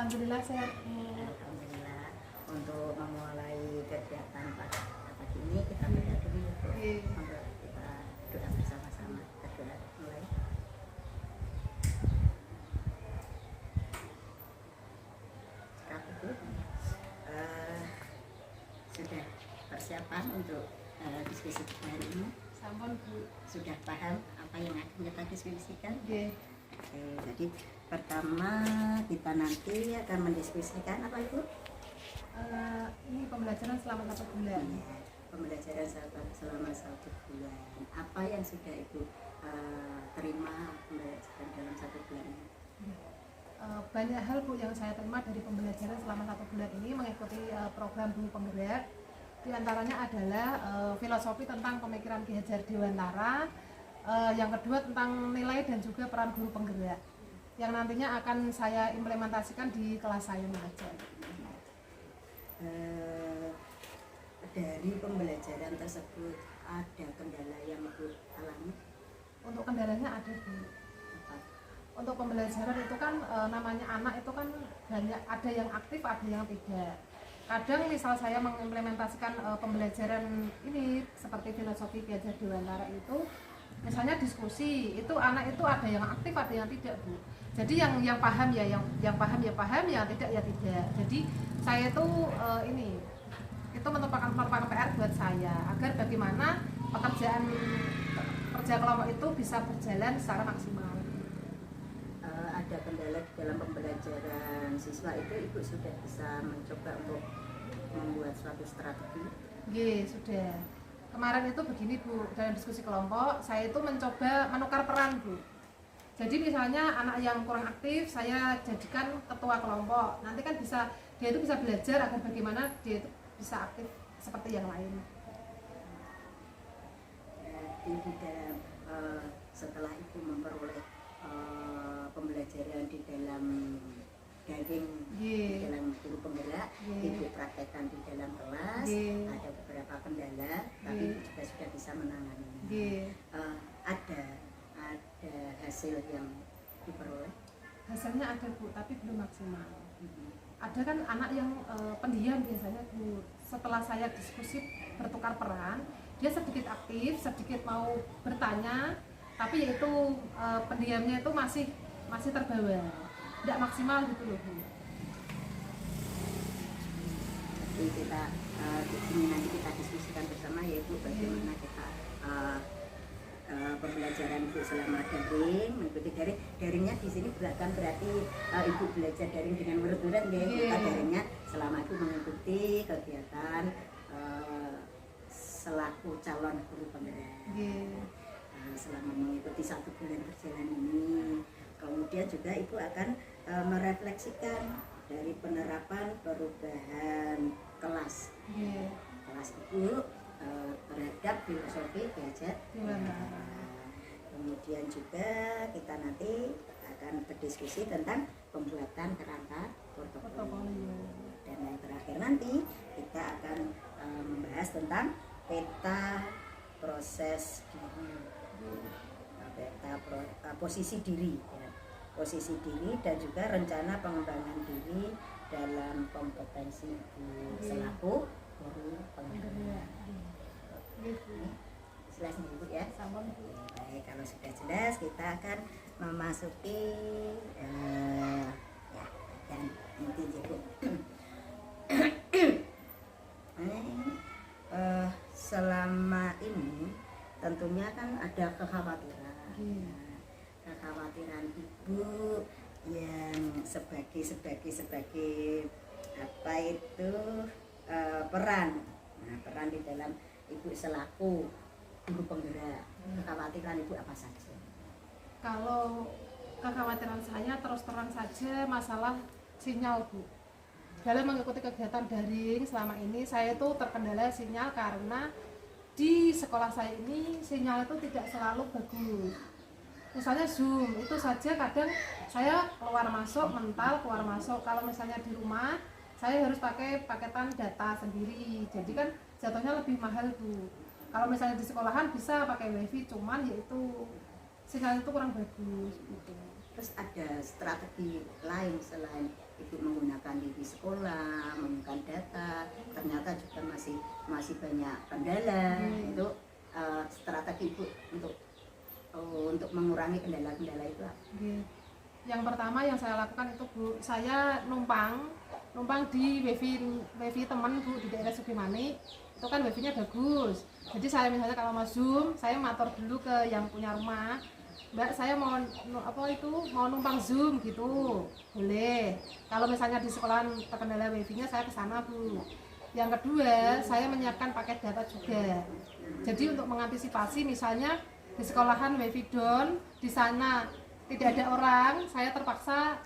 Alhamdulillah sehat. Alhamdulillah. Untuk memulai kegiatan pagi ini kita berdoa dulu ya Bu. Monggo kita doa bersama-sama. Berdoa mulai. Sekarang Bu, sudah persiapan untuk diskusi kita hari ini? Sampun Bu. Sudah paham apa yang akan kita diskusikan? Oke. Oke, jadi pertama kita nanti akan mendiskusikan apa Ibu? Ini pembelajaran selama 1 bulan. Ya, pembelajaran selama 1 bulan. Apa yang sudah Ibu terima pembelajaran dalam 1 bulan ini? Banyak hal Bu yang saya terima dari pembelajaran selama 1 bulan ini mengikuti program Guru Penggerak. Di antaranya adalah filosofi tentang pemikiran Ki Hajar Dewantara, yang kedua tentang nilai dan juga peran guru penggerak yang nantinya akan saya implementasikan di kelas saya mengajar. Dari pembelajaran tersebut ada kendala yang Ibu alami? Untuk kendalanya ada Bu. Apa? Untuk pembelajaran itu kan namanya anak itu kan banyak, ada yang aktif ada yang tidak. Kadang misal saya mengimplementasikan pembelajaran ini seperti filosofi Ki Hajar Dewantara itu, misalnya diskusi, itu anak itu ada yang aktif ada yang tidak Bu. Jadi yang paham ya yang paham ya paham, yang tidak ya tidak. Jadi saya itu itu merupakan PR buat saya agar bagaimana pekerjaan kerja kelompok itu bisa berjalan secara maksimal. Ada kendala di dalam pembelajaran siswa itu Ibu sudah bisa mencoba untuk membuat suatu strategi? Iya, sudah. Kemarin itu begini Bu, dalam diskusi kelompok saya itu mencoba menukar peran Bu. Jadi misalnya anak yang kurang aktif saya jadikan ketua kelompok. Nanti kan dia itu bisa belajar agar bagaimana dia itu bisa aktif seperti yang lain. Di dalam setelah Ibu memperoleh pembelajaran di dalam daring, di dalam Guru Penggerak, Ibu praktekkan di dalam kelas, ada beberapa kendala, tapi Ibu juga sudah bisa menangani. Ada hasil yang diperoleh? Hasilnya ada Bu, tapi belum maksimal. Ada kan anak yang pendiam biasanya Bu. Setelah saya diskusi bertukar peran, dia sedikit aktif, sedikit mau bertanya, tapi yaitu pendiamnya itu masih terbawa, tidak maksimal gitu loh Bu. Jadi ini nanti kita diskusikan bersama yaitu bagaimana kita pembelajaran Ibu selama daring, mengikuti daringnya di sini bukan berarti Ibu belajar daring dengan murid-murid ya. Kita daringnya selama Ibu mengikuti kegiatan selaku calon guru penggerak. Selama mengikuti 1 bulan berjalan ini, kemudian juga Ibu akan merefleksikan dari penerapan perubahan kelas Ibu terhadap filosofi Ki Hajar Dewantara. Kemudian juga kita nanti akan berdiskusi tentang pembuatan kerangka portofolio. Dan yang terakhir nanti kita akan membahas tentang peta proses diri, posisi diri ya. Posisi diri dan juga rencana pengembangan diri dalam kompetensi Ibu selaku guru penggerak. Jelas nih Bu ya? Baik, kalau sudah jelas kita akan memasuki dan inti Bu. Selama ini tentunya kan ada kekhawatiran. Kekhawatiran Ibu yang sebagai apa itu peran di dalam Ibu selaku guru penggerak. Kekhawatiran Ibu apa saja? Kalau kekhawatiran saya terus terang saja masalah sinyal Bu. Dalam mengikuti kegiatan daring selama ini saya itu terkendala sinyal karena di sekolah saya ini sinyal itu tidak selalu bagus. Misalnya Zoom itu saja kadang saya keluar masuk mental keluar masuk. Kalau misalnya di rumah saya harus pakai paketan data sendiri. Jadi kan jatuhnya lebih mahal Bu. Kalau misalnya di sekolahan bisa pakai wifi, cuman yaitu sinyal itu kurang bagus gitu. terus ada strategi lain selain Ibu menggunakan di sekolah, menggunakan data, ternyata juga masih banyak kendala. Itu strategi Ibu untuk mengurangi kendala-kendala itu apa? Yang pertama yang saya lakukan itu Bu, saya numpang di wifi teman Bu di daerah Sukimani. Itu kan wifi-nya bagus. Jadi saya misalnya kalau mau Zoom, saya matur dulu ke yang punya rumah. Mbak, saya mau numpang Zoom gitu, boleh. Kalau misalnya di sekolahan terkendala wifi-nya, saya ke sana Bu. Yang kedua, saya menyiapkan paket data juga. Jadi untuk mengantisipasi misalnya di sekolahan wifi down, di sana tidak ada orang, saya terpaksa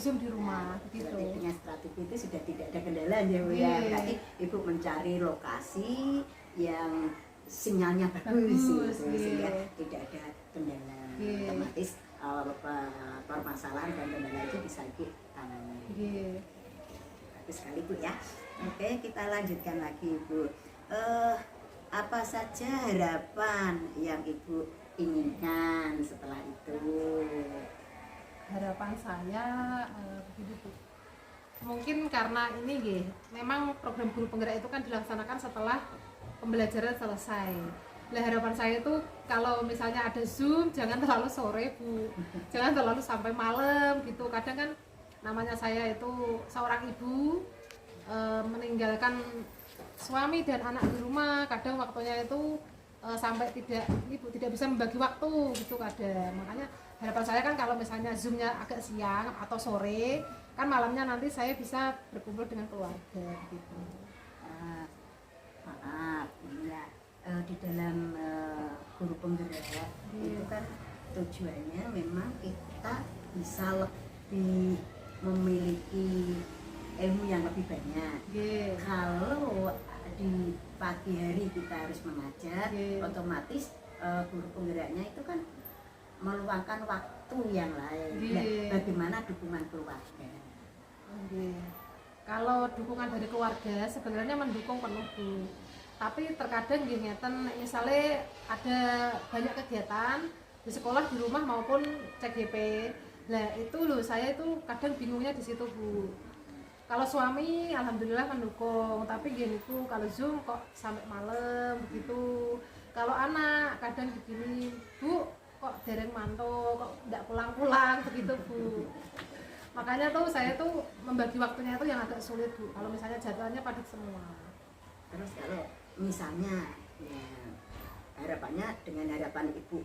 Zoom di rumah begitu. Dengan strategi itu sudah tidak ada kendala ya Bu ya. Berarti Ibu mencari lokasi yang sinyalnya bagus gitu, sehingga tidak ada kendala. Otomatis permasalahan dan kendala itu bisa Ibu tangani. Bagus sekali Bu ya. Oke, kita lanjutkan lagi Bu. Apa saja harapan yang Ibu inginkan setelah itu? Harapan saya begitu. Mungkin karena ini memang program guru penggerak itu kan dilaksanakan setelah pembelajaran selesai. Nah, harapan saya itu kalau misalnya ada Zoom jangan terlalu sore Bu, jangan terlalu sampai malam gitu. Kadang kan namanya saya itu seorang ibu meninggalkan suami dan anak di rumah, kadang waktunya itu sampai ibu tidak bisa membagi waktu gitu kadang. Makanya harapan saya kan kalau misalnya Zoomnya agak siang atau sore, kan malamnya nanti saya bisa berkumpul dengan keluarga gitu. Maaf ya, di dalam guru penggerak itu kan tujuannya memang kita bisa lebih memiliki ilmu yang lebih banyak. Kalau di pagi hari kita harus mengajar, otomatis guru penggeraknya itu kan meluangkan waktu yang lain. Nah, bagaimana dukungan keluarga? Kalau dukungan dari keluarga sebenarnya mendukung penuh Bu. Tapi terkadang ngeten misalnya ada banyak kegiatan di sekolah, di rumah maupun CGP. Nah itu loh saya itu kadang bingungnya di situ Bu. Kalau suami alhamdulillah mendukung, tapi gini Bu, kalau Zoom kok sampai malam begitu. Kalau anak kadang begini, Bu kok dereng mantuk, kok tidak pulang-pulang begitu Bu. Makanya tuh saya tuh membagi waktunya itu yang agak sulit Bu. Kalau misalnya jadwalnya padat semua. Terus kalau misalnya ya, harapannya dengan harapan Ibu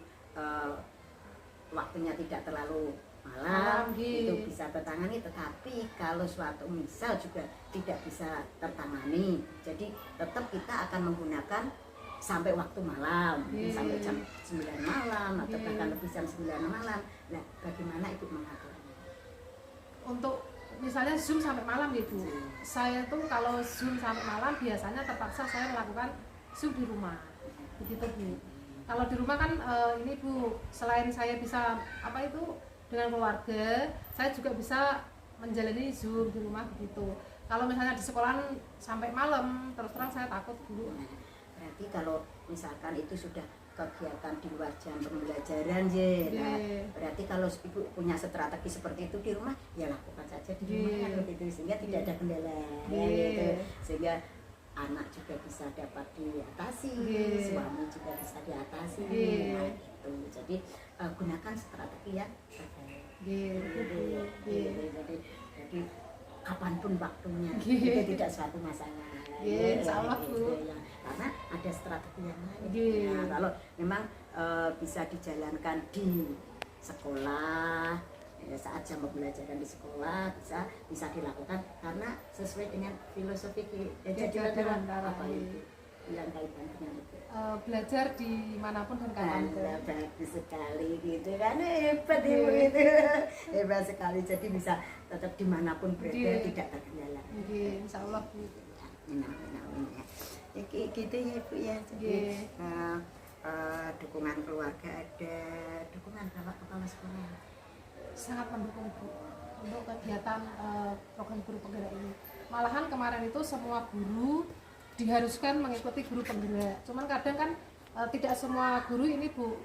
waktunya tidak terlalu malam itu bisa tertangani, tetapi kalau suatu misal juga tidak bisa tertangani, jadi tetap kita akan menggunakan sampai waktu malam, sampai jam 9 malam atau bahkan lebih jam 9 malam. Nah, bagaimana Ibu mengaturnya? Untuk misalnya Zoom sampai malam gitu, saya tuh kalau Zoom sampai malam biasanya terpaksa saya melakukan Zoom di rumah begitu Bu. Kalau di rumah kan ini Bu, selain saya bisa dengan keluarga, saya juga bisa menjalani Zoom di rumah begitu. Kalau misalnya di sekolahan sampai malam, terus terang saya takut dulu. Berarti kalau misalkan itu sudah kegiatan di luar jam pembelajaran berarti kalau Ibu punya strategi seperti itu di rumah, ya lakukan saja di rumah begitu, sehingga tidak ada kendala gitu. Sehingga anak juga bisa dapat diatasi, suami juga bisa diatasi. Nah, gitu. Jadi gunakan strategi yang terbaik. Jadi kapanpun waktunya itu tidak suatu masalah. Karena ada strategi yang lain. Nah, kalau memang bisa dijalankan di sekolah, saat jam pembelajaran di sekolah bisa dilakukan karena sesuai dengan filosofi kejajaran apa itu yang kaitan dengan itu. Belajar dimanapun dan kapanpun. Bagus sekali gitu kan, hebat Ibu itu, hebat sekali. Jadi bisa tetap dimanapun berada tidak terkendala. Insya Allah Bu. Ya, gitu ya Bu ya. Jadi dukungan keluarga ada, dukungan Bapak Kepala Sekolah sangat mendukung Bu untuk kegiatan program guru penggerak ini. Malahan kemarin itu semua guru diharuskan mengikuti guru penggerak. Cuman kadang kan tidak semua guru ini Bu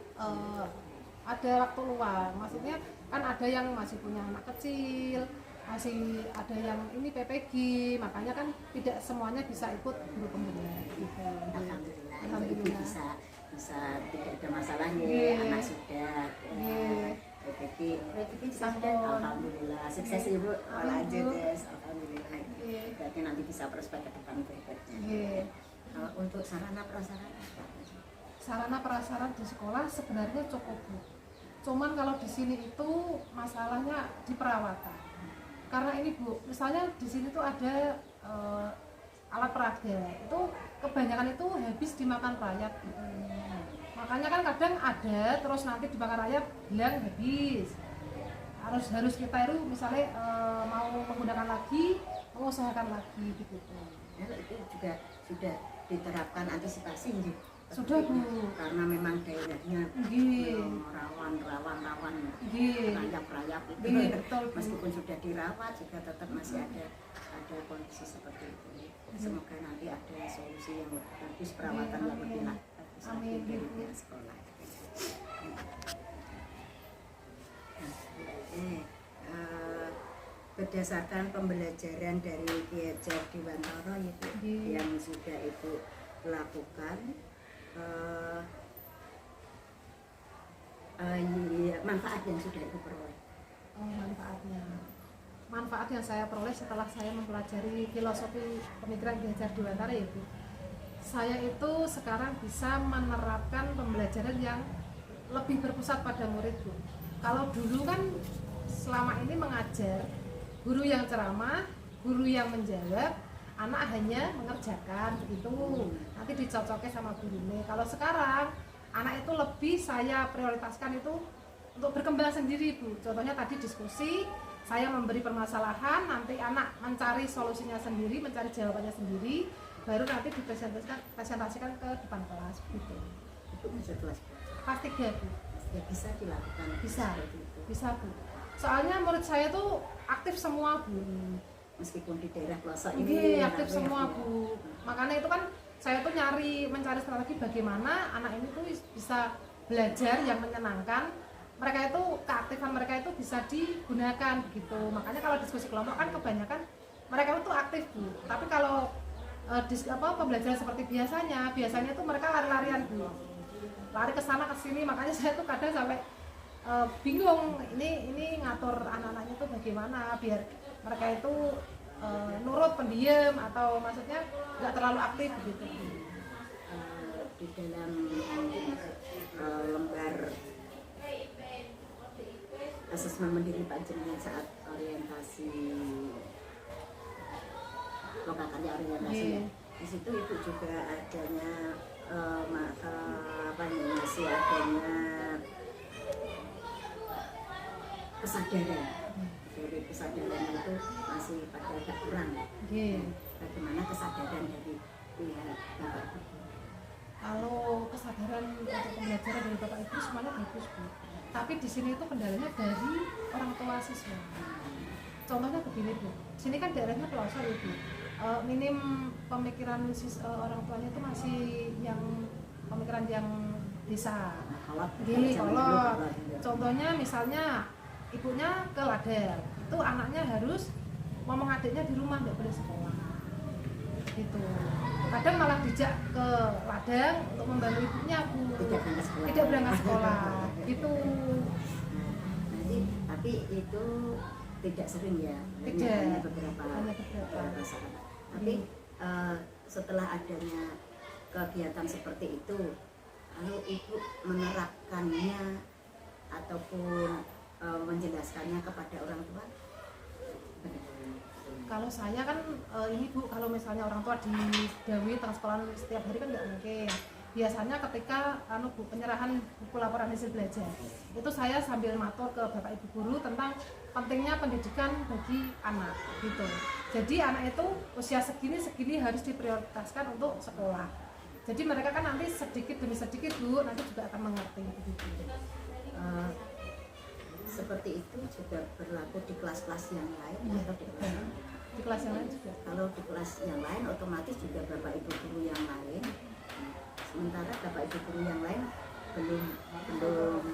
ada waktu luang. Maksudnya kan ada yang masih punya anak kecil, masih ada yang ini PPG, makanya kan tidak semuanya bisa ikut guru pembela gitu. Alhamdulillah, Alhamdulillah. bisa tidak ada masalah ya, Iya. anak sudah Iya. PPG Sampun. sudah, alhamdulillah sukses ibu, lanjut Ibu. ya, alhamdulillah. Iya. Berarti nanti bisa prospek ke depan berikutnya. Iya. Kalau untuk sarana prasarana Sarana prasarana di sekolah sebenarnya cukup, Bu. Cuman kalau di sini itu masalahnya di perawatan. Karena ini, Bu, misalnya di sini tuh ada alat peraga, itu kebanyakan itu habis dimakan rayap, Bu. Makanya kan kadang ada terus nanti dimakan rayap bilang habis. Harus kita itu misalnya mau menggunakan lagi, mengusahakan lagi gitu. ya, itu juga sudah diterapkan antisipasi gitu. Sudah, Bu. Karena memang daerahnya Nggih. rawan Nggih. rayap itu. Nggih, betul, Bu. Meskipun sudah dirawat juga tetap masih ada kondisi seperti itu. Semoga nanti ada solusi yang lebih bagus, perawatan yang lebih bagus lagi Amin. dari pihak sekolah. Berdasarkan pembelajaran dari Ki Hajar Dewantara itu yang sudah Ibu lakukan, manfaat yang sudah Ibu peroleh. Manfaat yang saya peroleh setelah saya mempelajari filosofi pemikiran Ki Hajar Dewantara ya, Bu. Saya itu sekarang bisa menerapkan pembelajaran yang lebih berpusat pada murid, Bu. Kalau dulu kan selama ini mengajar, guru yang ceramah, guru yang menjawab, anak hanya mengerjakan begitu, nanti dicocoknya sama gurunya. Kalau sekarang anak itu lebih saya prioritaskan itu untuk berkembang sendiri, Bu. Contohnya tadi diskusi, saya memberi permasalahan, nanti anak mencari solusinya sendiri, mencari jawabannya sendiri, baru nanti dipresentasikan ke depan kelas gitu. Itu masuk kelas Pasti Bu. ya, bisa dilakukan. Bisa. Seperti itu. Bisa, Bu. Soalnya murid saya tuh aktif semua, Bu. Meskipun di daerah pelosok Ini ini aktif semua, Bu. Makanya itu kan saya tuh mencari strategi bagaimana anak ini tuh bisa belajar yang menyenangkan. Mereka itu keaktifan mereka itu bisa digunakan gitu. Makanya kalau diskusi kelompok kan kebanyakan mereka itu aktif, Bu. Tapi kalau pembelajaran seperti biasanya itu mereka lari-larian, Bu. Lari ke sana ke sini. Makanya saya tuh kadang sampai bingung ini ngatur anak-anaknya tuh bagaimana biar mereka itu nurut, pendiam, atau maksudnya nggak terlalu aktif gitu. Di dalam lembar asesmen mandiri panjenengan saat orientasi lokal karya orientasi ya. Di situ Ibu juga adanya masih adanya kesadaran. Dari kesadaran itu masih pada agak kurang. Bagaimana kesadaran dari pihak Bapak Ibu? Kalau kesadaran untuk pembelajaran dari Bapak Ibu semuanya bagus, Bu. Tapi di sini itu kendalanya dari orang tua siswa. Contohnya begini, Bu. Sini kan daerahnya pelosok, Ibu. Minim pemikiran orang tuanya itu masih yang pemikiran yang desa. Kolot. Contohnya misalnya ibunya ke ladang, itu anaknya harus ngomong adiknya di rumah nggak boleh sekolah. Gitu. Kadang malah dijak ke ladang untuk membantu ibunya, Bu. Tidak berangkat sekolah. Gitu. Nanti, tapi itu tidak sering ya. Tidak. Hanya beberapa saat. Tapi setelah adanya kegiatan seperti itu, lalu Ibu menerapkannya ataupun menjelaskannya kepada orang tua? Kalau saya kan ini, Bu, kalau misalnya orang tua didawi tengah sekolah setiap hari kan nggak mungkin. Biasanya ketika Bu, penyerahan buku laporan hasil belajar, itu saya sambil matur ke Bapak Ibu guru tentang pentingnya pendidikan bagi anak gitu. Jadi anak itu usia segini harus diprioritaskan untuk sekolah. Jadi mereka kan nanti sedikit demi sedikit, Bu, nanti juga akan mengerti gitu. Seperti itu juga berlaku di kelas-kelas yang lain atau di kelas yang lain? Di kelas yang lain juga. Kalau di kelas yang lain otomatis juga Bapak Ibu guru yang lain. Sementara Bapak Ibu guru yang lain belum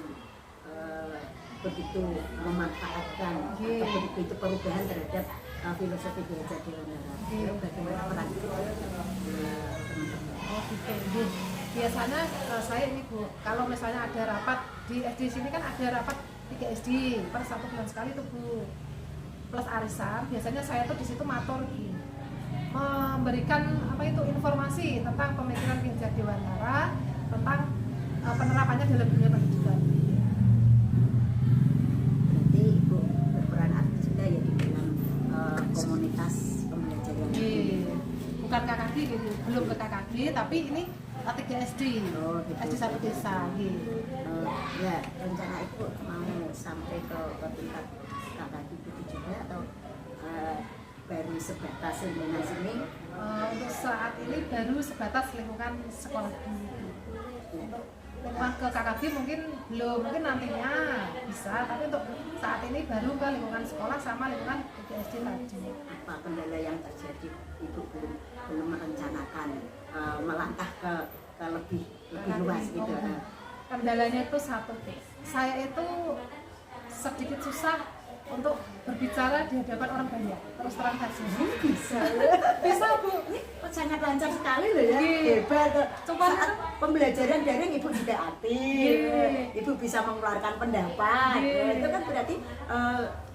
begitu memanfaatkan atau begitu perubahan terhadap filosofi belajar Dewantara. Bagaimana peran itu teman-teman? Oh gitu. Biasanya saya ini Bu, kalau misalnya ada rapat di SD sini kan ada rapat 3 SD per 1 bulan sekali tuh Bu, plus arisan. Biasanya saya tuh di situ matur gitu, memberikan apa itu informasi tentang pemikiran Ki Hajar Dewantara tentang penerapannya dalam dunia pendidikan. Berarti Ibu berperan aktif juga ya di dalam komunitas pembelajaran. Bukan KKG gitu, belum ke KKG, tapi ini 3 SD, Oh, gitu. SD 1 desa gitu. Ya, rencana Ibu mau sampai ke tingkat KKG gitu juga atau baru sebatas lingkungan sini? Untuk saat ini baru sebatas lingkungan sekolah dulu. Untuk lingkungan ke KKG mungkin belum, mungkin nantinya bisa, tapi untuk saat ini baru ke lingkungan sekolah sama lingkungan 3 SD tadi. Apa kendala yang terjadi Ibu belum merencanakan melangkah ke lebih luas gitu? Kendalanya itu satu, saya itu sedikit susah untuk berbicara di hadapan orang banyak, terus terang saja. Bisa Bu, Ini sangat lancar sekali loh ya, hebat. Coba Saat pembelajaran daring Ibu juga aktif, Ibu bisa mengeluarkan pendapat. Itu kan berarti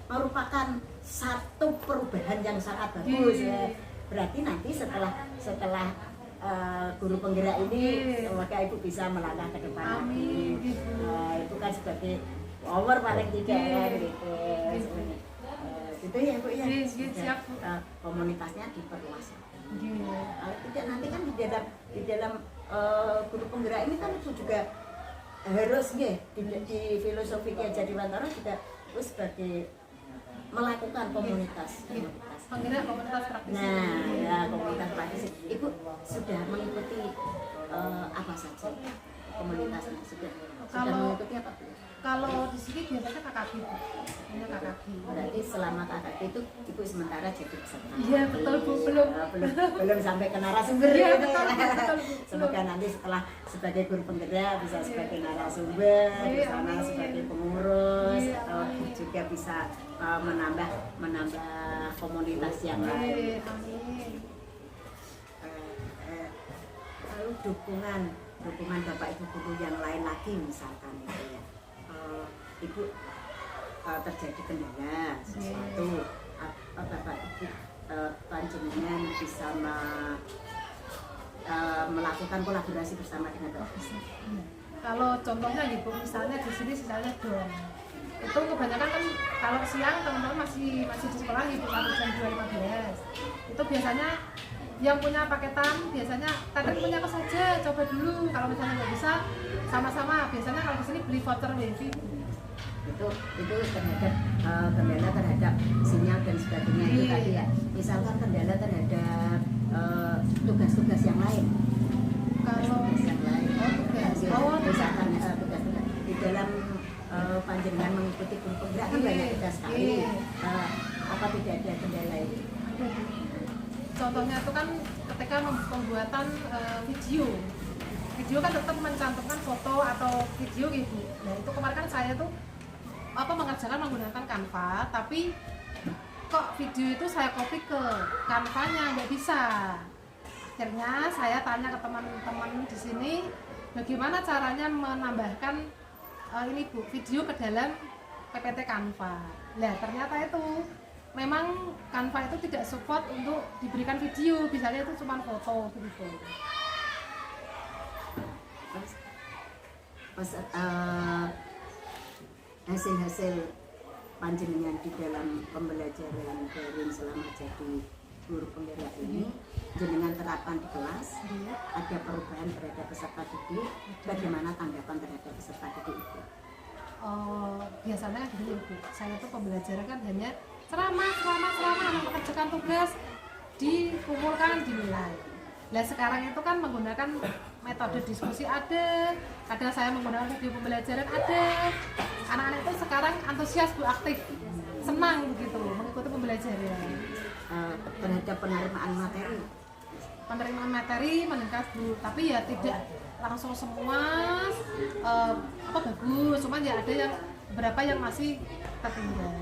merupakan satu perubahan yang sangat bagus ya. Berarti nanti setelah guru penggerak ini, maka Ibu bisa melangkah ke depan lagi. Itu kan sebagai power paling tidak ya gitu. Gitu ya Bu ya. Siap Bu. Komunitasnya diperluas. Iya. Kalau tidak nanti kan di dalam guru penggerak ini kan itu juga harus di filosofi Ki Hajar Dewantara juga terus sebagai melakukan komunitas. Penggerak komunitas praktisi. Nah, ya komunitas praktisi. Ibu sudah mengikuti apa saja komunitasnya sudah mengikuti apa Bu? Kalau di sini biasanya KKG, hanya KKG. Berarti selama KKG itu Ibu sementara jadi peserta. Iya betul Bu, belum sampai ke narasumber. Iya gitu betul ya. betul. Semoga nanti setelah sebagai guru penggerak bisa sebagai narasumber, di sana amin. sebagai pengurus, Iya, atau amin. juga bisa menambah komunitas yang lain. Amin. Lalu dukungan Bapak Ibu guru yang lain lagi misalkan itu ya. Ibu terjadi kendala sesuatu, apa Bapak Ibu panjenengan bisa melakukan kolaborasi bersama dengan Bapak Ibu? Kalau contohnya gitu, misalnya di sini misalnya dong, itu kebanyakan kan kalau siang teman-teman masih di sekolah gitu sampai jam 2.15. Itu biasanya yang punya paketan biasanya kadang punya apa saja, coba dulu. Kalau misalnya nggak bisa sama-sama, biasanya kalau di sini beli voucher wifi. Itu terhadap kendala terhadap sinyal dan sebagainya itu tadi ya. Misalkan kendala terhadap tugas-tugas yang lain. Kalau Tugas yang lain. Misalkan tugas. tugas-tugas di dalam panjenengan mengikuti guru penggerak kan banyak tugas sekali. Apa tidak ada kendala itu? Contohnya itu kan ketika pembuatan video kan tetap mencantumkan foto atau video gitu. Nah itu kemarin kan saya tuh mengerjakan menggunakan Canva, tapi kok video itu saya copy ke Canva-nya nggak bisa. Akhirnya saya tanya ke teman-teman di sini bagaimana caranya menambahkan ini Bu, video ke dalam PPT Canva. Nah ternyata itu memang Canva itu tidak support untuk diberikan video, misalnya itu cuma foto gitu. Pas hasil-hasil panjenengan di dalam pembelajaran daring selama jadi guru penggerak ini, jenengan terapkan di kelas, ada perubahan terhadap peserta didik, bagaimana tanggapan terhadap peserta didik itu? Biasanya gini Bu, saya tuh pembelajaran kan hanya ceramah, mengerjakan tugas, dikumpulkan, dinilai. Nah sekarang itu kan menggunakan metode diskusi ada, kadang saya menggunakan video pembelajaran ada. Anak-anak itu sekarang antusias Bu, aktif, senang begitu mengikuti pembelajaran. Terhadap penerimaan materi meningkat Bu, tapi ya tidak langsung semua bagus, cuman ya ada yang beberapa yang masih tertinggal.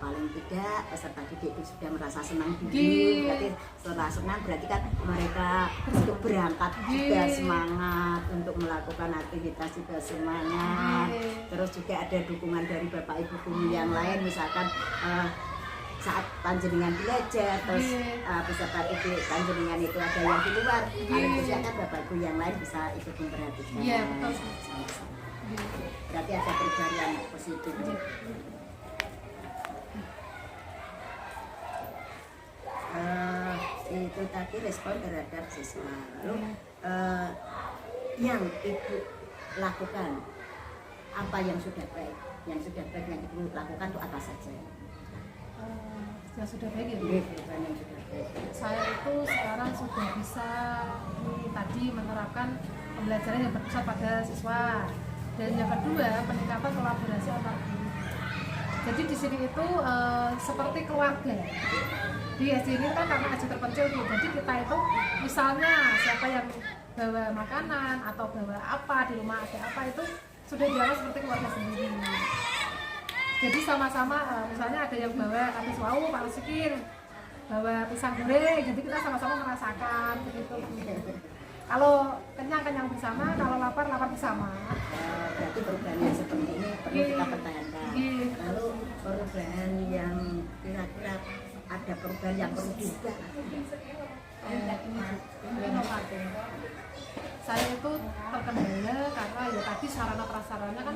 Paling tidak peserta didik itu sudah merasa senang dulu, Nggih. berarti setelah senang berarti kan mereka untuk berangkat juga Nggih. semangat, untuk melakukan aktivitas juga semangat. Nggih. Terus juga ada dukungan dari bapak ibu guru yang lain, misalkan saat panjenengan belajar, terus Nggih. peserta didik panjenengan itu ada yang di luar, paling Nggih. tidak kan bapak ibu yang lain bisa ikut memperhatikan. Iya, betul. Sama-sama. Nggih. Berarti ada perubahan yang positif. Itu tadi respon terhadap siswa. Lalu yang ibu lakukan, apa yang sudah baik? Yang sudah baik yang ibu lakukan itu apa saja? Yang sudah baik ya Bu? Ini perubahan yang sudah baik. Saya itu sekarang sudah bisa tadi menerapkan pembelajaran yang berpusat pada siswa, dan yang kedua peningkatan kolaborasi antar guru. Jadi di sini itu seperti keluarga. Di SD ini kan karena SD terpencil Bu, jadi kita itu misalnya siapa yang bawa makanan atau bawa apa di rumah ada apa itu sudah dianggap seperti keluarga sendiri. Jadi sama-sama misalnya ada yang bawa habis wau Pak Rezekin bawa pisang goreng, jadi kita sama-sama merasakan begitu. Kalau kenyang bersama, kalau lapar bersama. Berarti perubahan yang seperti ini perlu kita pertahankan. Lalu perubahan yang kira-kira ada perubahan yang perlu diubah. Inovatif. Saya itu terkendala karena ya tadi sarana prasarana kan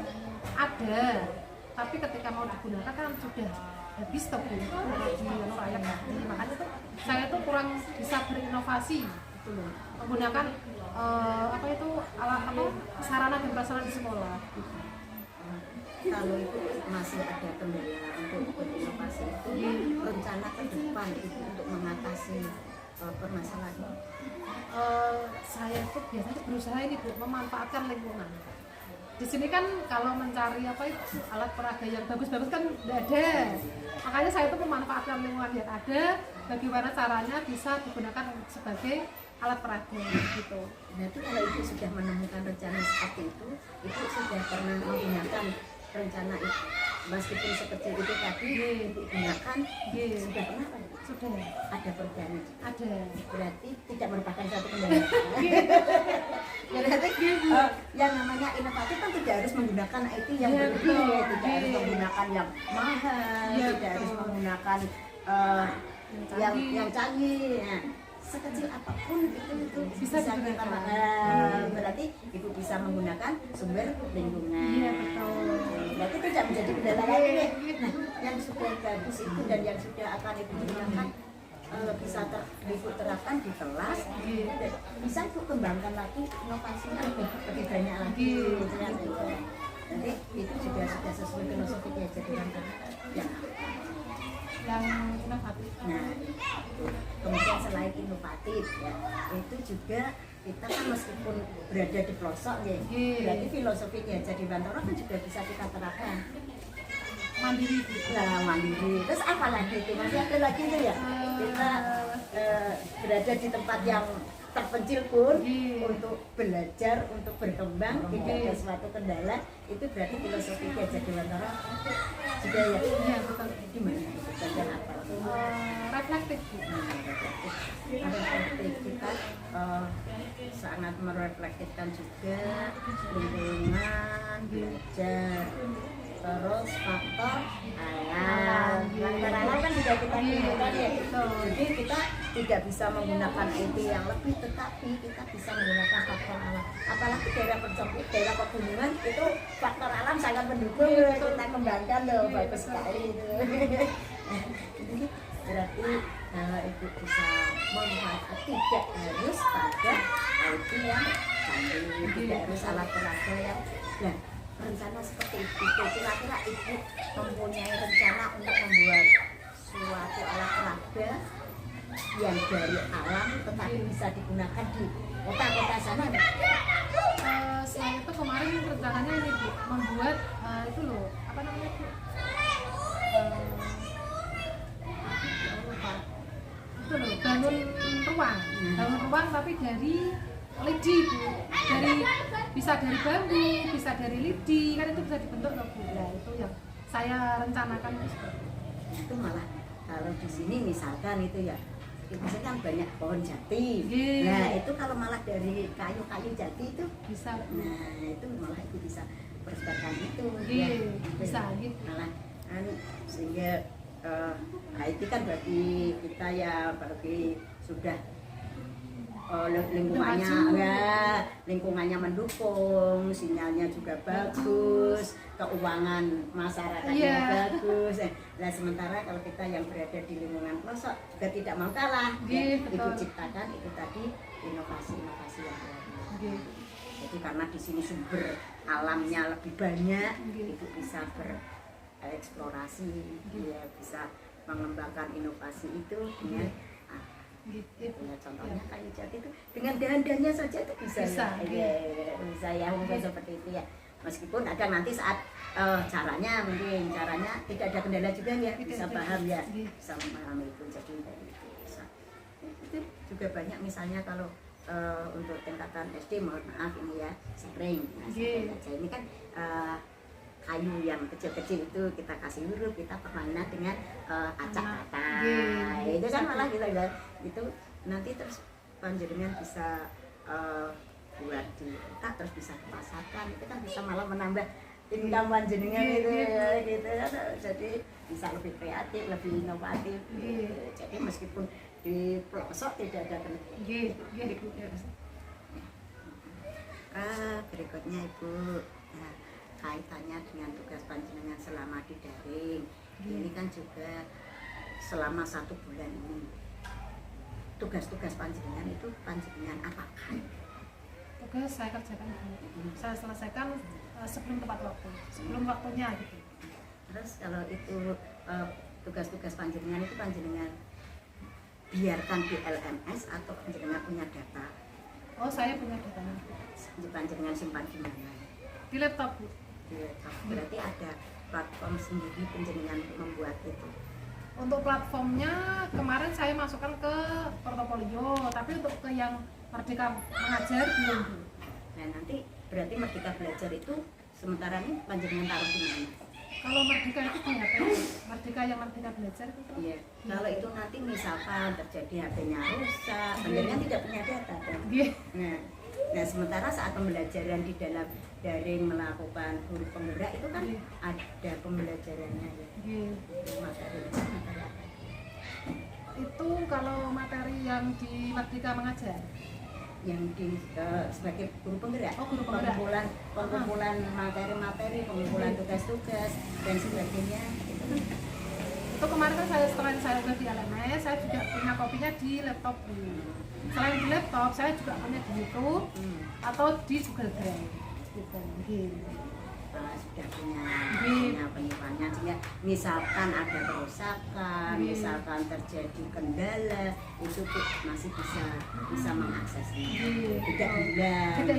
ada, tapi ketika mau digunakan kan sudah habis tuh Bu, makanya tuh saya tuh kurang bisa berinovasi gitu loh, menggunakan apa itu alat apa sarana dan prasarana di sekolah gitu. Kalau itu masih ada kendala untuk berinovasi itu, rencana ke depan itu untuk mengatasi permasalahan. Saya tuh biasanya berusaha ini Bu, memanfaatkan lingkungan. Di sini kan kalau mencari apa itu alat peraga yang bagus-bagus kan tidak ada. Makanya saya tuh memanfaatkan lingkungan yang ada, bagaimana caranya bisa digunakan sebagai alat peraga gitu. Berarti kalau ibu sudah menemukan rencana seperti itu sudah pernah menggunakan rencana itu, meskipun sekecil itu tadi ibu gunakan, sudah pernah Pak? Sudah Ada perubahan? ada. Berarti tidak merupakan satu kendala. Berarti yang namanya inovatif kan tidak harus menggunakan IT yang berlebihan, tidak harus menggunakan yang mahal, tidak harus menggunakan yang canggih. Nah, sekecil apapun itu bisa kita berarti ibu bisa menggunakan sumber lingkungan. Iya betul. Berarti tidak menjadi kendala lagi nih. Nah, yang sudah bagus itu dan yang sudah akan ibu gunakan bisa ibu terapkan di kelas, bisa ibu kembangkan lagi inovasinya lebih banyak lagi. Jadi itu juga sudah sesuai filosofi jadi yang inovatif. Nah, kemudian selain inovatif ya, itu juga kita kan meskipun berada di pelosok ya, berarti filosofi jadi Bantoro kan juga bisa kita terapkan. Mandiri. Nah, mandiri. Terus apa lagi itu? Masih ada lagi tuh ya? Kita berada di tempat yang terpencil pun untuk belajar, untuk berkembang, tidak ada suatu kendala, itu berarti filosofi jadi Bantoro juga ya? Iya betul. Gimana? Bagian apa? Reflektif. Reflektif kita sangat merefleksikan juga lingkungan, belajar, terus faktor alam. Faktor alam kan juga kita gunakan ya. Jadi kita tidak bisa menggunakan IT yang lebih, tetapi kita bisa menggunakan faktor alam. Apalagi daerah persempit, daerah pegunungan itu faktor alam sangat mendukung, kita kembangkan loh, bagus sekali itu. Jadi berarti ibu bisa memanfaatkan, tidak harus pada IT yang canggih, tidak harus alat peraga yang dan rencana seperti itu. Kira-kira ibu mempunyai rencana untuk membuat suatu alat peraga yang dari alam tetapi bisa digunakan di kota-kota sana. Saya itu kemarin rencananya ini Bu, membuat itu loh, apa namanya Bu? Itu loh, bangun ruang tapi dari lidi Bu, bisa dari bambu, bisa dari lidi, kan itu bisa dibentuk loh Bu. Nah itu yang saya rencanakan itu seperti itu. Itu malah kalau di sini misalkan itu ya, itu kan banyak pohon jati. Nah itu kalau malah dari kayu-kayu jati itu Bisa. nah itu malah itu bisa persebarkan itu Bisa gitu. malah kan sehingga nah itu kan bagi kita ya bagi sudah lingkungannya mendukung, sinyalnya juga bagus, keuangan masyarakatnya bagus. Nah sementara kalau kita yang berada di lingkungan pelosok juga tidak mau kalah, ibu ciptakan itu tadi inovasi-inovasi yang baru. Jadi karena di sini sumber alamnya lebih banyak, ibu bisa bereksplorasi, ya bisa mengembangkan inovasi itu dengan ya, contohnya kayu jati itu dengan dahan-dahannya saja itu bisa ya mungkin seperti itu ya, meskipun ada nanti saat caranya tidak ada kendala juga ya, bisa paham ya, bisa memahami itu, jadi itu bisa. Itu juga banyak misalnya kalau untuk tingkatan SD, mohon maaf ini ya spring, ini kan kayu yang kecil-kecil itu kita kasih huruf, kita permainan dengan acak kata, itu kan malah kita itu nanti terus panjenengan bisa buat di otak, terus bisa dipasarkan, itu kan bisa malah menambah income panjenengan itu gitu, jadi bisa lebih kreatif, lebih inovatif, jadi meskipun di pelosok tidak ada berikutnya Ibu. Nah, kaitannya dengan tugas panjenengan selama di daring ini kan juga selama 1 bulan ini tugas-tugas panjenengan itu panjenengan apakan? Tugas saya kerjakan saya selesaikan sebelum tepat waktu, sebelum waktunya gitu. Terus kalau itu tugas-tugas panjenengan itu panjenengan biarkan di LMS atau panjenengan punya data? Oh saya punya datanya. Panjenengan simpan di mana? Di laptop Bu. Berarti ada platform sendiri penjenengan membuat itu. Untuk platformnya kemarin saya masukkan ke portofolio, tapi untuk ke yang Merdeka Mengajar belum. Nah nanti berarti Merdeka Belajar itu sementara ini panjenengan taruh di mana? Kalau Merdeka itu di HP, Merdeka yang Merdeka Belajar itu. Iya. Kalau itu nanti misalkan terjadi HP-nya rusak, panjenengan tidak punya data kan? Nah sementara saat pembelajaran di dalam daring melakukan huruf penggerak itu kan ada pembelajarannya ya. Materi itu kalau materi yang di Merdeka Mengajar yang di sebagai guru penggerak, pengumpulan materi-materi, pengumpulan tugas-tugas dan sebagainya itu kemarin kan setelah saya udah di LMS, saya juga punya kopinya di laptop. Selain di laptop, saya juga punya di YouTube atau di Google Drive gitu. Sudah punya penyimpanannya, sehingga misalkan ada kerusakan, misalkan terjadi kendala, itu tuh masih bisa mengaksesnya, tidak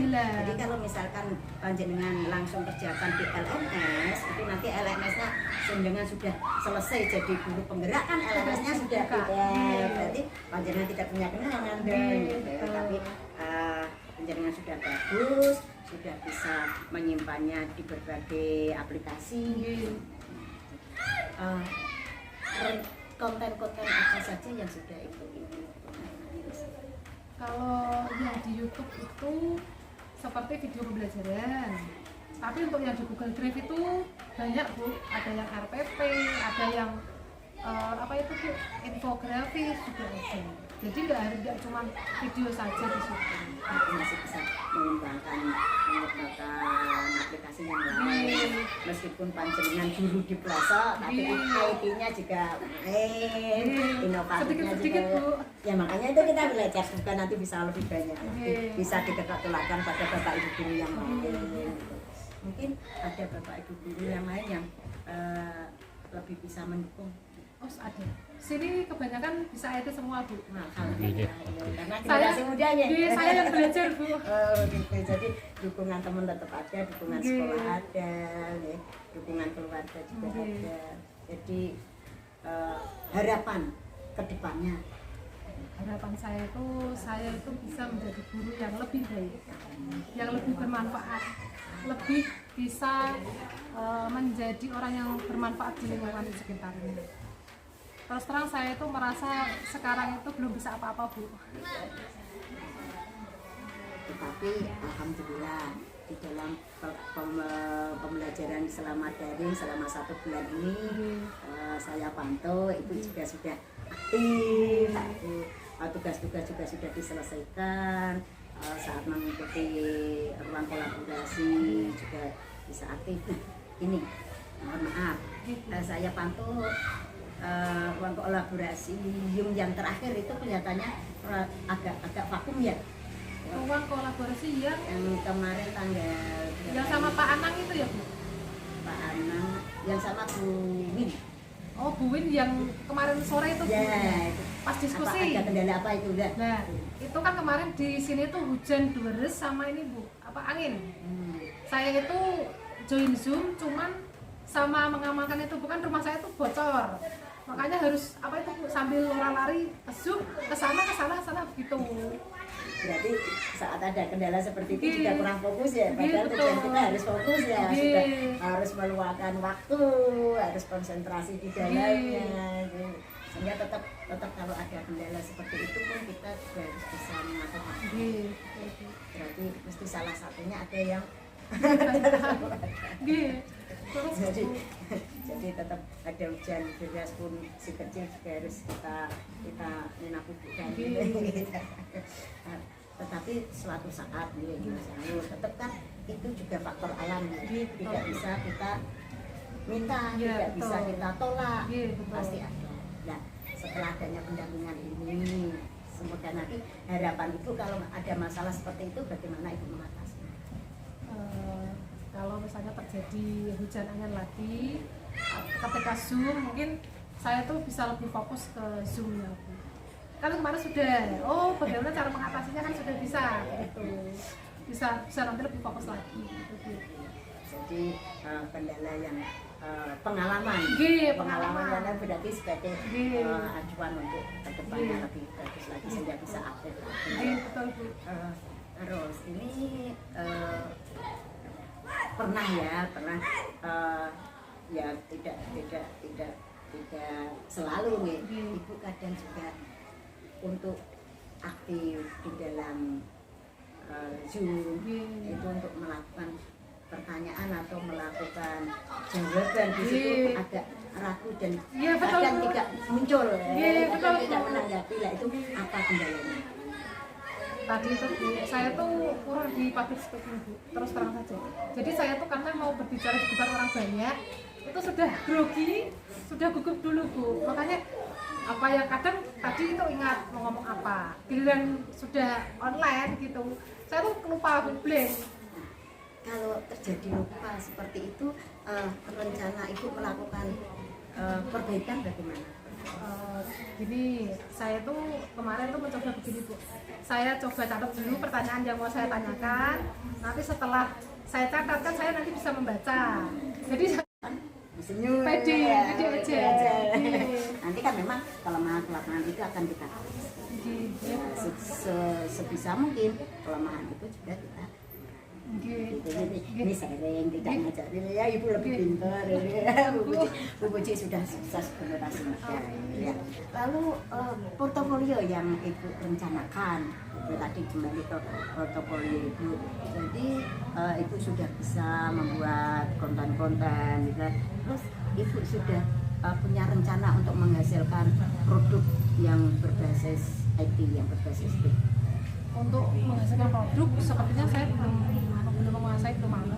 hilang. Jadi kalau misalkan panjenengan langsung kerjakan di LMS, itu nanti LMS-nya panjenengan sudah selesai jadi guru penggerak kan, LMS-nya sudah tidak, berarti panjenengan tidak punya kenangan tapi panjenengan sudah bagus, sudah bisa menyimpannya di berbagai aplikasi. Konten-konten apa saja yang sudah Ibu ini? Kalau yang di YouTube itu seperti video pembelajaran, tapi untuk yang di Google Drive itu banyak Bu, ada yang RPP, ada yang infografis juga ada. Jadi nggak cuma video saja di situ. Masih bisa mengembangkan aplikasi yang lain. Meskipun panjenengan guru di pelosok, tapi IT-nya juga inovatifnya sedikit, juga. Bu. Ya makanya itu kita belajar juga nanti bisa lebih banyak, bisa diketulakan pada bapak ibu guru yang lain. Mungkin ada bapak ibu guru yang lain yang lebih bisa mendukung. Oh ada. Sini kebanyakan bisa IT semua Bu. Nah, karena generasi mudanya. Saya yang belajar Bu. Gitu. Jadi dukungan teman tetap ada, dukungan sekolah ada, ya. Dukungan keluarga juga ada. Jadi harapan kedepannya harapan saya itu bisa menjadi guru yang lebih baik, yang lebih bermanfaat, lebih bisa menjadi orang yang bermanfaat di lingkungan di sekitarnya. Terus terang saya itu merasa sekarang itu belum bisa apa-apa, Bu. Tetapi alhamdulillah di dalam pembelajaran selama daring selama 1 bulan ini saya pantau itu juga sudah aktif, tugas-tugas juga sudah diselesaikan, saat mengikuti ruang kolaborasi juga bisa aktif. Nah, ini mohon maaf, saya pantau ruang kolaborasi yang terakhir itu kelihatannya agak vakum ya. Ruang kolaborasi yang kemarin tanggal yang sama Pak Anang itu ya, Bu? Pak Anang yang sama Bu Win. Oh, Bu Win yang kemarin sore itu, Bu? Ya, Pas diskusi. Ada kendala apa itu udah? Nah, itu kan kemarin di sini tuh hujan deres sama ini, Bu, angin. Saya itu join Zoom cuman sama mengamankan itu, bukan rumah saya tuh bocor. Makanya harus sambil lari ke Zoom, ke sana begitu. Berarti saat ada kendala seperti itu juga kurang fokus ya, padahal tujuan kita harus fokus ya, sudah harus meluangkan waktu, harus konsentrasi di dalamnya, sehingga tetap kalau ada kendala seperti itu pun kita juga harus bisa melakukan. Berarti mesti salah satunya ada yang jadi tetap ada hujan deras pun si kecil juga harus kita ninapukan. Tetapi suatu saat tetap kan itu juga faktor alam, tidak bisa kita minta, tidak bisa kita tolak, pasti ada. Nah, setelah adanya pendampingan ini, semoga nanti harapan Ibu kalau ada masalah seperti itu bagaimana Ibu mengatasi? Kalau misalnya terjadi hujan angin lagi ketika Zoom, mungkin saya tuh bisa lebih fokus ke Zoom-nya, Bu. Kan kemarin sudah, bagaimana cara mengatasinya kan sudah bisa gitu. Bisa nanti lebih fokus lagi gitu. Jadi kendala yang pengalaman karena berarti sebagai acuan untuk kedepannya lebih bagus lagi sehingga bisa aktif lagi. Betul, Bu. Terus ini pernah ya tidak selalu nih. Ibu kadang juga untuk aktif di dalam Zoom itu untuk melakukan pertanyaan atau melakukan jawaban di situ agak ragu dan kadang tidak muncul, kadang tidak menanggapi. Lah itu apa kendalanya? Tadi itu, Bu, saya tuh kurang di public speaking, Bu, terus terang saja. Jadi saya tuh karena mau berbicara di depan orang banyak itu sudah grogi, sudah gugup dulu, Bu. Makanya apa yang kadang tadi itu ingat mau ngomong apa, giliran sudah online gitu saya tuh lupa, blank. Kalau terjadi lupa seperti itu, rencana Ibu melakukan perbaikan bagaimana? Gini, saya tuh kemarin tuh mencoba begini, Bu. Saya coba catat dulu pertanyaan yang mau saya tanyakan. Nanti setelah saya catatkan, saya nanti bisa membaca. Jadi senyum, pede aja. Nanti kan memang kelemahan itu akan kita sebisa mungkin kelemahan itu juga kita ini sering tidak ngajarin ya, Ibu lebih pintar ya. Bu Puji sudah sukses generasi muda ya. Lalu portofolio yang Ibu rencanakan tadi kembali ke portofolio Ibu, jadi Ibu sudah bisa membuat konten-konten gitu. Terus Ibu sudah punya rencana untuk menghasilkan produk yang berbasis IT, yang berbasis TIK. Untuk menghasilkan produk sepertinya saya belum menguasai, belum mau.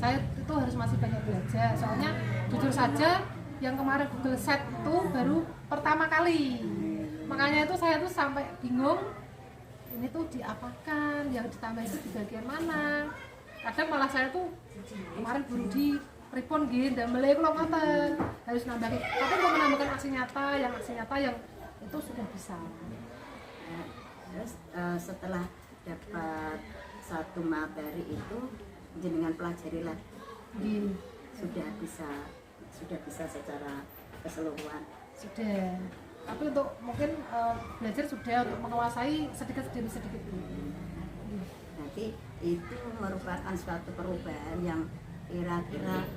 Saya itu harus masih banyak belajar. Soalnya jujur saja yang kemarin Google Set itu baru pertama kali. Makanya itu saya tuh sampai bingung. Ini tuh diapakan, yang ditambah itu di bagian mana. Kadang malah saya tuh kemarin buru di pripon gitu dan mulai kalau ngoten harus nambahin. Tapi mau menambahkan aksi nyata yang itu sudah bisa. Terus setelah dapat satu materi itu jenengan pelajari lagi, sudah bisa secara keseluruhan. Sudah. Tapi untuk mungkin belajar sudah untuk menguasai sedikit demi sedikit. Nanti itu merupakan suatu perubahan yang kira-kira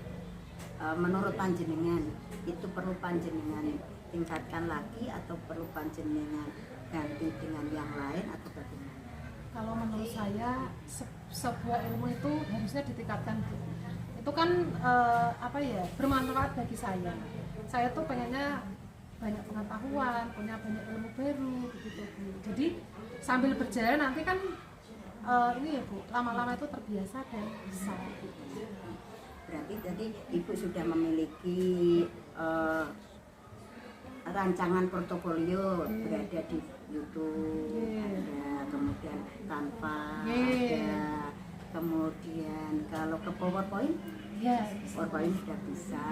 menurut panjenengan itu perlu panjenengan tingkatkan lagi atau perlu panjenengan ganti dengan yang lain atau bagaimana? Kalau menurut saya sebuah ilmu itu harusnya ditingkatkan, Bu. Itu kan apa ya, bermanfaat bagi saya. Saya tuh pengennya banyak pengetahuan, punya banyak ilmu baru begitu, Bu. Jadi sambil berjalan nanti kan ini ya, Bu, lama-lama itu terbiasa dan bisa. Berarti tadi Ibu sudah memiliki rancangan portofolio berada di YouTube, ada kemudian tanpa, ada kemudian kalau ke PowerPoint, PowerPoint sudah bisa.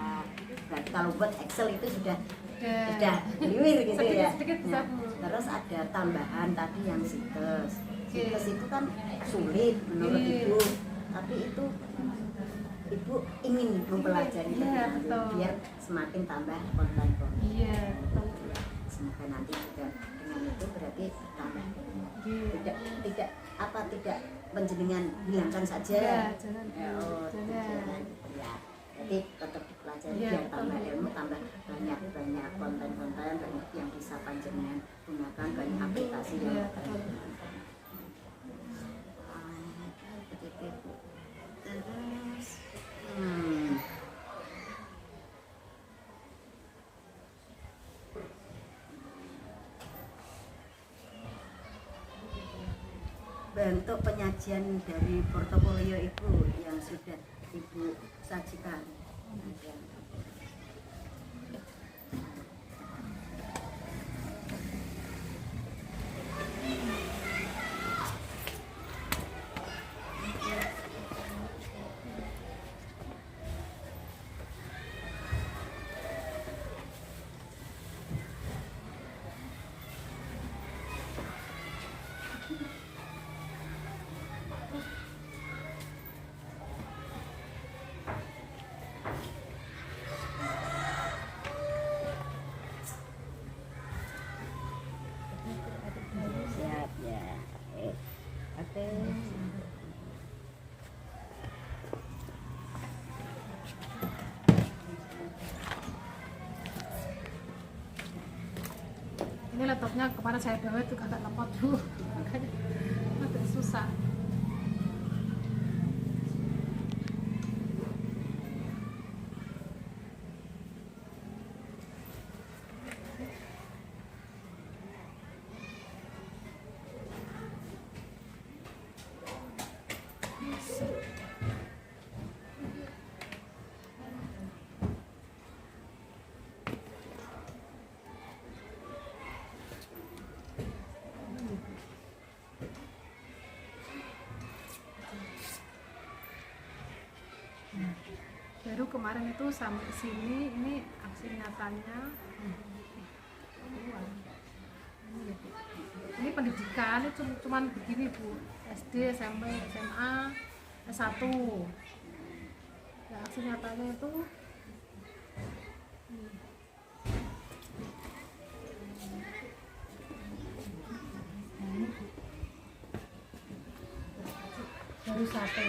Berarti kalau buat Excel itu sudah liwir gitu ya. Nah, terus ada tambahan tadi yang situs. Situs itu kan sulit menurut Ibu, tapi itu Ibu ingin mempelajari biar semakin tambah konten-konten. Iya, betul. Semoga nanti juga dengan itu berarti tambah. Tidak panjenengan hilangkan saja. Ya, jangan. Jangan. Ya. Jadi tetap dipelajari biar tambah ilmu, tambah banyak konten-konten, banyak yang bisa panjenengan gunakan, banyak aplikasi yang bentuk penyajian dari portofolio Ibu yang sudah Ibu sajikan. Siap ya. Oke. Ini laptopnya kemarin saya bawa itu agak lemot, Bu. Makanya agak susah. Baru kemarin itu sampai sini, ini aksi nyatanya. Ini pendidikan itu cuman begini, Bu. SD, SMP, SMA, S1. Ya, aksi nyatanya itu baru satu.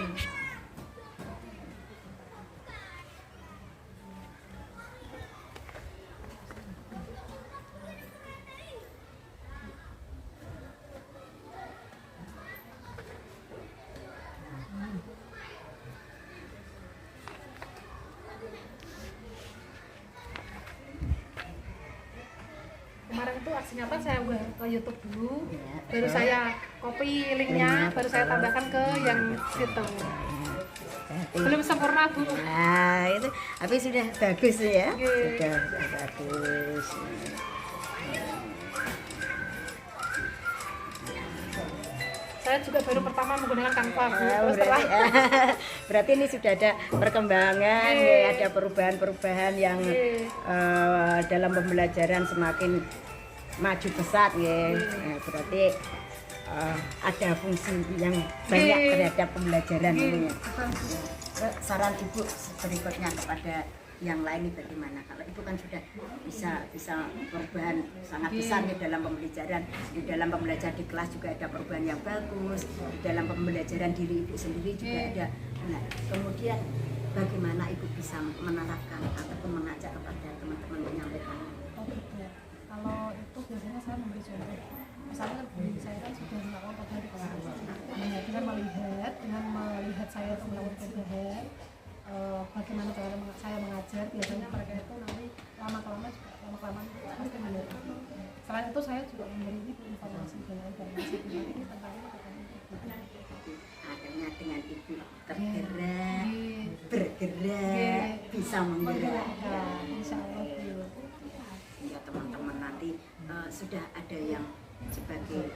Kemarin itu aksi nyata saya unggah ke YouTube dulu, baru saya copy linknya, baru saya tambahkan ke yang situ. Belum sempurna, Bu. Nah itu, tapi sudah bagus ya. Sudah bagus. Saya juga baru pertama menggunakan Canva, Bu. Terus setelah Berarti ini sudah ada perkembangan, ya, ada perubahan-perubahan yang dalam pembelajaran semakin maju pesat ya. Nah, berarti ada fungsi yang banyak terhadap pembelajaran ini. Saran Ibu berikutnya kepada yang lain ini bagaimana? Kalau Ibu kan sudah bisa perubahan sangat besar di dalam pembelajaran, di dalam pembelajaran di kelas juga ada perubahan yang bagus, di dalam pembelajaran diri Ibu sendiri juga ada. Nah, kemudian bagaimana Ibu bisa menerapkan ataupun mengajak kepada teman-teman menyampaikan? Oh gitu. Kalau itu biasanya saya memberi contoh. Misalnya kan guru saya kan sudah melakukan perubahan di kelas. Nah, dengan melihat saya itu melakukan perubahan, bagaimana cara saya mengajar, biasanya mereka itu nanti lama-kelamaan pasti mengerti. Selain itu saya juga memberi informasi ini tentang akhirnya dengan Ibu tergerak, bergerak, bisa menggerak. Insya Allah. Sehingga teman-teman nanti sudah ada yang sebagai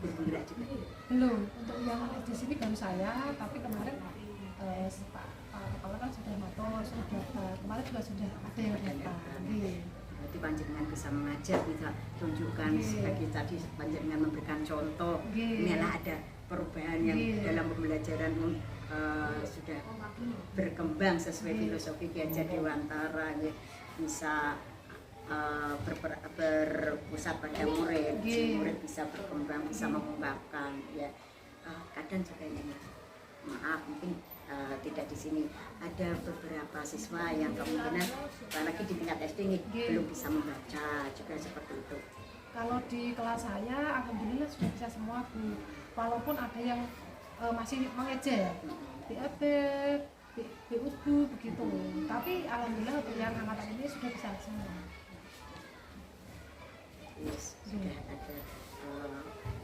guru penggerak juga. Belum, untuk yang di sini baru saya, tapi kemarin Pak Kepala kan sudah motor, kemarin juga sudah ada yang datang. Berarti panjenengan bisa mengajar, bisa tunjukkan sebagai tadi panjenengan memberikan contoh. Inilah ada perubahan yang dalam pembelajaran sudah berkembang sesuai filosofi Ki Hajar Dewantara, ya. Bisa berpusat pada murid, murid bisa berkembang, bisa mengembangkan, ya. Kadang juga ini, maaf mungkin tidak di sini ada beberapa siswa yang kemungkinan apalagi di tingkat SD ini belum bisa membaca juga seperti itu. Kalau di kelas saya alhamdulillah sudah bisa semua Bu, walaupun ada yang masih mengejar BAB, BUB begitu, tapi alhamdulillah untuk yang angkatan ini sudah bisa semua. Yes, sudah ada.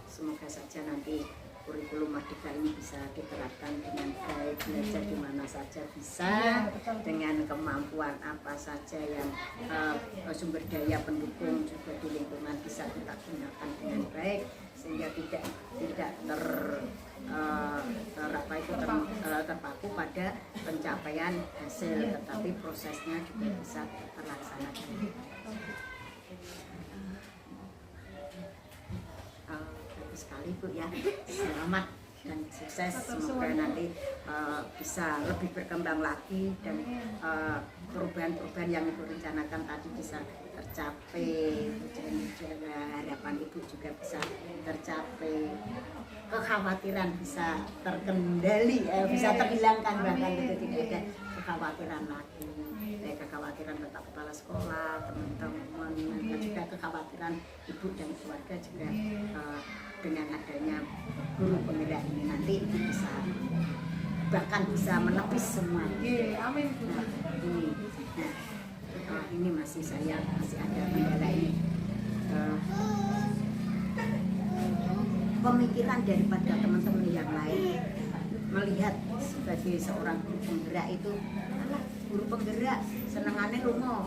Semoga saja nanti kurikulum Merdeka ini bisa diterapkan dengan baik, belajar di mana saja bisa, dengan kemampuan apa saja yang sumber daya pendukung juga di lingkungan bisa kita gunakan dengan baik, sehingga tidak terpaku pada pencapaian hasil, tetapi prosesnya juga bisa terlaksana. Sekali Bu ya, selamat dan sukses, semoga nanti bisa lebih berkembang lagi dan perubahan-perubahan yang Ibu rencanakan tadi bisa tercapai, harapan Ibu juga bisa tercapai, kekhawatiran bisa terkendali, bisa terhilangkan, bahkan itu tidak ada kekhawatiran lagi, kekhawatiran tentang kepala sekolah, teman-teman, dan juga kekhawatiran Ibu dan keluarga juga. Dengan adanya guru penggerak ini nanti bisa bahkan bisa menepis semua. Amin. Ini masih ada kendala ini. Pemikiran daripada teman-teman yang lain melihat sebagai seorang guru penggerak itu, alah guru penggerak senengannya lungo,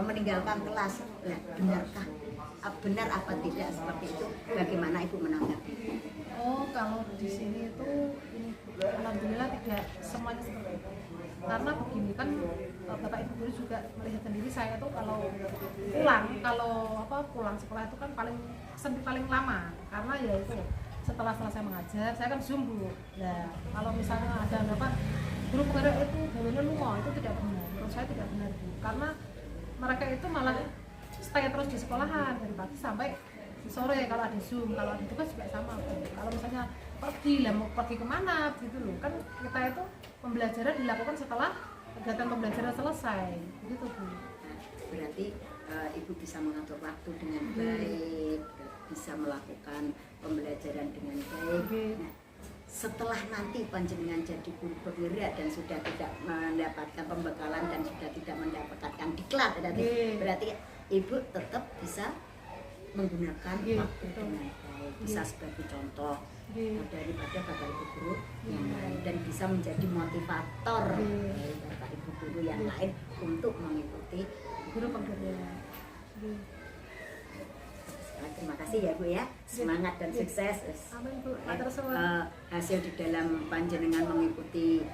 meninggalkan kelas. Nah, benarkah? Benar apa tidak seperti itu? Bagaimana Ibu menanggapi? Oh, kalau di sini itu alhamdulillah tidak semuanya seperti itu. Karena begini kan Bapak Ibu guru juga melihat sendiri, saya tuh kalau pulang sekolah itu kan paling lama, karena ya itu setelah selesai mengajar saya kan Zoom Bu. Nah, kalau misalnya ada guru penggerak itu gawennya lungo, itu tidak benar. Menurut saya tidak benar Bu, karena mereka itu malah stay terus di sekolahan dari pagi sampai sore. Kalau ada Zoom, kalau ada tugas juga sama Bu. Kalau misalnya mau pergi kemana gitu loh, kan kita itu pembelajaran dilakukan setelah kegiatan pembelajaran selesai begitu Bu. Berarti Ibu bisa mengatur waktu dengan baik, bisa melakukan pembelajaran dengan baik. Nah, setelah nanti panjenengan jadi guru penggerak dan sudah tidak mendapatkan pembekalan dan sudah tidak mendapatkan diklat, berarti Ibu tetap bisa menggunakan waktu dengan baik, bisa sebagai contoh daripada Bapak Ibu guru yang lain, dan bisa menjadi motivator dari Bapak Ibu guru yang lain untuk mengikuti guru penggerak. Terima kasih ya Bu ya, semangat dan sukses. Amin Bu. Hasil di dalam panjenengan mengikuti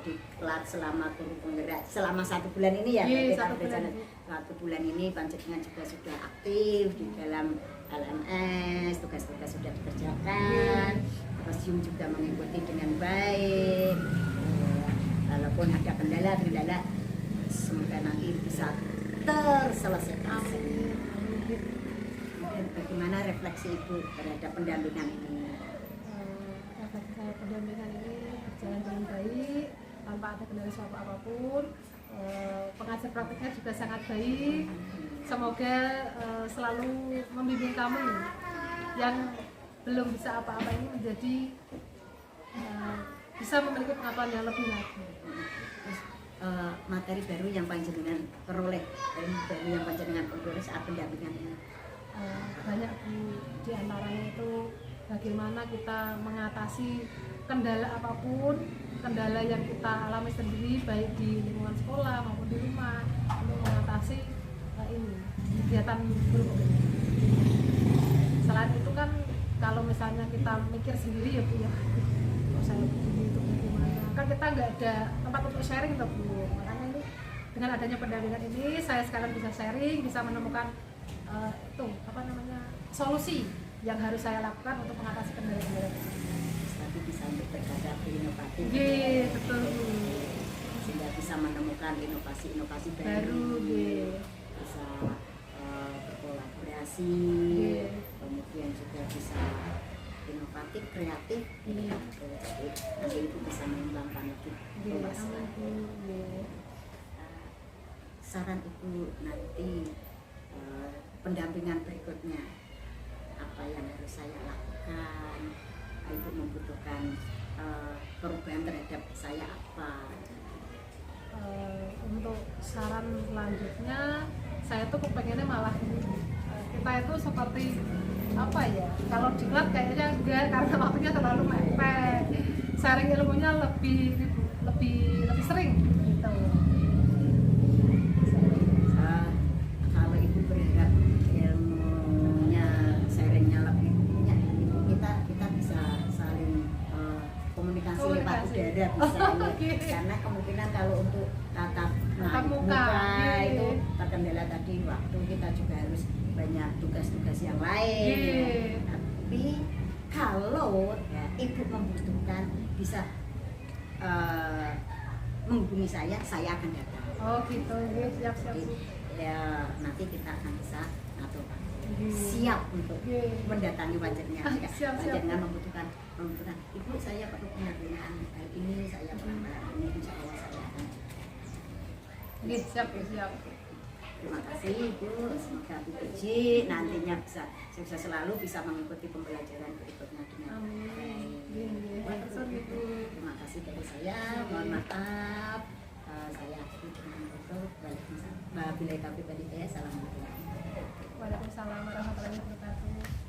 diklat selama guru penggerak selama 1 bulan ini ya, kita berjalan 1 bulan ini panjenengan juga sudah aktif di dalam LMS, tugas-tugas sudah dikerjakan, Zoom juga mengikuti dengan baik. walaupun ada kendala semoga nanti bisa terselesaikan. Bagaimana refleksi Ibu terhadap pendampingan ini? Refleksi saya pendampingan ini berjalan dengan baik tanpa ada kendala apapun. Pengajar praktiknya juga sangat baik. Semoga selalu membimbing kami yang belum bisa apa-apa ini menjadi bisa memiliki pengetahuan yang lebih lagi. Materi baru yang panjenengan peroleh, saat pendampingan ini? Banyak di antaranya itu bagaimana kita mengatasi kendala apapun, kendala yang kita alami sendiri baik di lingkungan sekolah maupun di rumah untuk mengatasi ini kegiatan guru. Selain itu kan kalau misalnya kita mikir sendiri ya Bu ya, kok saya begini itu bagaimana, kan kita nggak ada tempat untuk sharing tuh Bu. Makanya ini dengan adanya pendampingan ini saya sekarang bisa sharing, bisa menemukan solusi yang harus saya lakukan untuk mengatasi kendala-kendala tapi bisa untuk bergerak inovatif. Iya, betul. Sehingga bisa menemukan inovasi baru, bisa berkolaborasi, kemudian juga bisa inovatif, kreatif. Nanti itu bisa mengembangkan lagi. Saran Ibu nanti pendampingan berikutnya apa yang harus saya lakukan? Ibu membutuhkan perubahan terhadap saya apa? Untuk saran selanjutnya saya tuh kepengennya malah kita itu seperti apa ya, kalau diklat kayaknya enggak karena waktunya terlalu mepet, sharing ilmunya lebih sering gitu. Kalau Ibu berharap ilmunya sharingnya lebih kita bisa saling komunikasi lewat udara bisa karena kemungkinan kalau untuk tatap muka itu terkendala tadi waktu, kita juga harus banyak tugas-tugas yang lain. Tapi kalau ya, Ibu membutuhkan bisa menghubungi saya akan datang. Oh gitu, siap. Ya nanti kita akan bisa atau siap untuk mendatangi wajahnya jika wajahnya membutuhkan Ibu, saya perlu pendampingan hal ini, saya pernah ini, insya Allah saya akan. Siap. Terima kasih Ibu, semoga Bu Puji nantinya bisa sukses selalu, bisa mengikuti pembelajaran berikutnya dengan baik. Terima kasih dari saya, mohon maaf saya akhiri dengan itu. Waalaikumsalam warahmatullahi wabarakatuh. Waalaikumsalam warahmatullahi wabarakatuh.